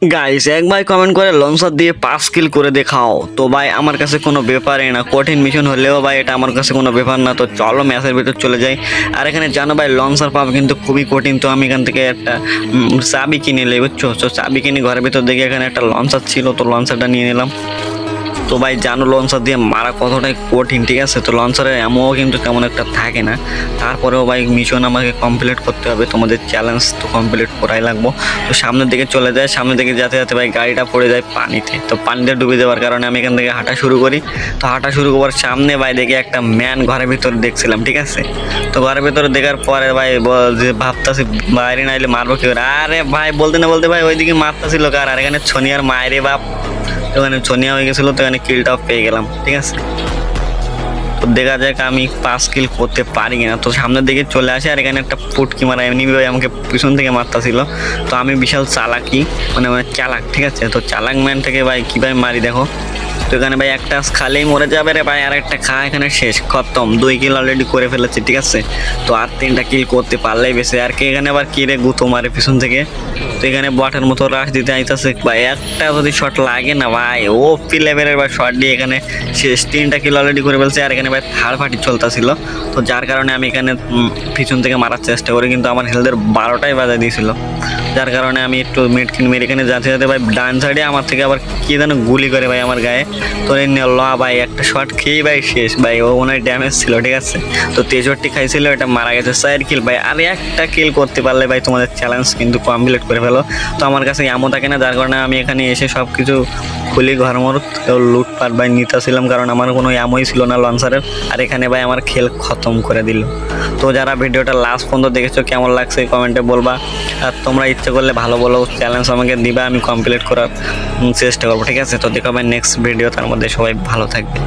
Guys এক ভাই comment করে লঞ্চার দিয়ে 5 কিল করে দেখাও। তো ভাই আমার কাছে কোনো ব্যাপারই না, কঠিন মিশন হলেও ভাই এটা আমার কাছে কোনো ব্যাপার না। তো চলো ম্যাচের ভিতর চলে যাই। আর এখানে জানো ভাই লঞ্চার পাওয়া কিন্তু খুবই কঠিন। তো আমি এখান থেকে একটা চাবি কিনে নিই, বুঝছো? তো চাবি কিনে ঘরের ভিতর দেখে এখানে একটা লঞ্চার ছিল, তো লঞ্চারটা নিয়ে নিলাম। তো ভাই জানো লঞ্চার দিয়ে মারা কতটাই কঠিন, ঠিক আছে? তো লঞ্চারের এমনও কিন্তু তেমন একটা থাকে না। তারপরেও ভাই মিশন আমাকে কমপ্লিট করতে হবে, তোমাদের চ্যালেঞ্জ তো কমপ্লিট করাই লাগবো। তো সামনের দিকে চলে যায়, সামনের দিকে যেতে যেতে ভাই গাড়িটা পড়ে যায় পানিতে। তো পানিতে ডুবে যাওয়ার কারণে আমি এখান থেকে হাঁটা শুরু করি। তো হাঁটা শুরু করার সামনে ভাই দেখি একটা ম্যান ঘরের ভিতরে দেখছিলাম, ঠিক আছে? তো ঘরের ভিতরে দেখার পরে ভাই যে ভাবতাছি বাইরে নাইলে মারবো কি করে। আরে ভাই বলতে না বলতে ভাই ওইদিকে মারতাছিল কার, আর এখানে ছনিয়ার মায়েরে বাপ। তো এখানে ছনিয়া হয়ে গেছিলো, তো এখানে কিলটাও পেয়ে গেলাম, ঠিক আছে? তো দেখা যাক আমি 5 কিল করতে পারি কিনা। তো সামনের দিকে চলে আসে, আর এখানে একটা ফুটকি মারা এমনি ভাই আমাকে পিছন থেকে মারতাছিল। তো আমি বিশাল চালাকি মানে চালাক, ঠিক আছে? তো চালাক ম্যান থেকে ভাই কীভাবে মারি দেখো। তো এখানে ভাই একটা খালেই মরে যাবে রে ভাই, আর একটা খা এখানে শেষ খতম। 2 কিল অলরেডি করে ফেলেছি, ঠিক আছে? তো আর 3টা কিল করতে পারলেই বেশি। আর কি এখানে আবার কি রে গুতো মারে পিছন থেকে। তো এখানে বটের মতো রাশ দিতে আইতাছে ভাই, একটা যদি শট লাগে না ভাই ও পি লেভেলের ভাই শট দিয়ে এখানে শেষ। 3টা কিল অলরেডি করে ফেলছে, আর এখানে ভাই থার্ড পার্টি চলতেছিল। তো যার কারণে আমি এখানে পিছন থেকে মারার চেষ্টা করি, কিন্তু আমার হেলথের 12টাই বাজায় দিয়েছিল। যার কারণে আমি একটু মেটকিন মেরে এখানে যাতে যাতে ভাই ডান সাইডে আমার থেকে আবার কি যেন গুলি করে ভাই আমার গায়ে। তো ল ভাই একটা শট খেয়েই ভাই শেষ ভাই, ও ওনার ড্যামেজ ছিল, ঠিক আছে? তো 63 খাইছিল, এটা মারা গেছে। 4 কিল ভাই, আর একটা কিল করতে পারলে ভাই তোমাদের চ্যালেঞ্জ কিন্তু কমপ্লিট করে ফেলো। তো আমার কাছে এমন থাকে না, যার কারণে আমি এখানে এসে সব কিছু খুলি ঘরমর লুটপাট ভাই নিতেছিলাম, কারণ আমার কোনো এমনই ছিল না লঞ্চারের। আর এখানে ভাই আমার খেল খতম করে দিল। তো যারা ভিডিওটা লাস্ট পর্যন্ত দেখেছো কেমন লাগছে কমেন্টে বলবা। আর তোমরা ইচ্ছে করলে ভালো ভালো চ্যালেঞ্জ আমাকে দিবা, আমি কমপ্লিট করার চেষ্টা করবো, ঠিক আছে? তো দেখাবেন নেক্সট ভিডিও, তার মধ্যে সবাই ভালো থাকবে।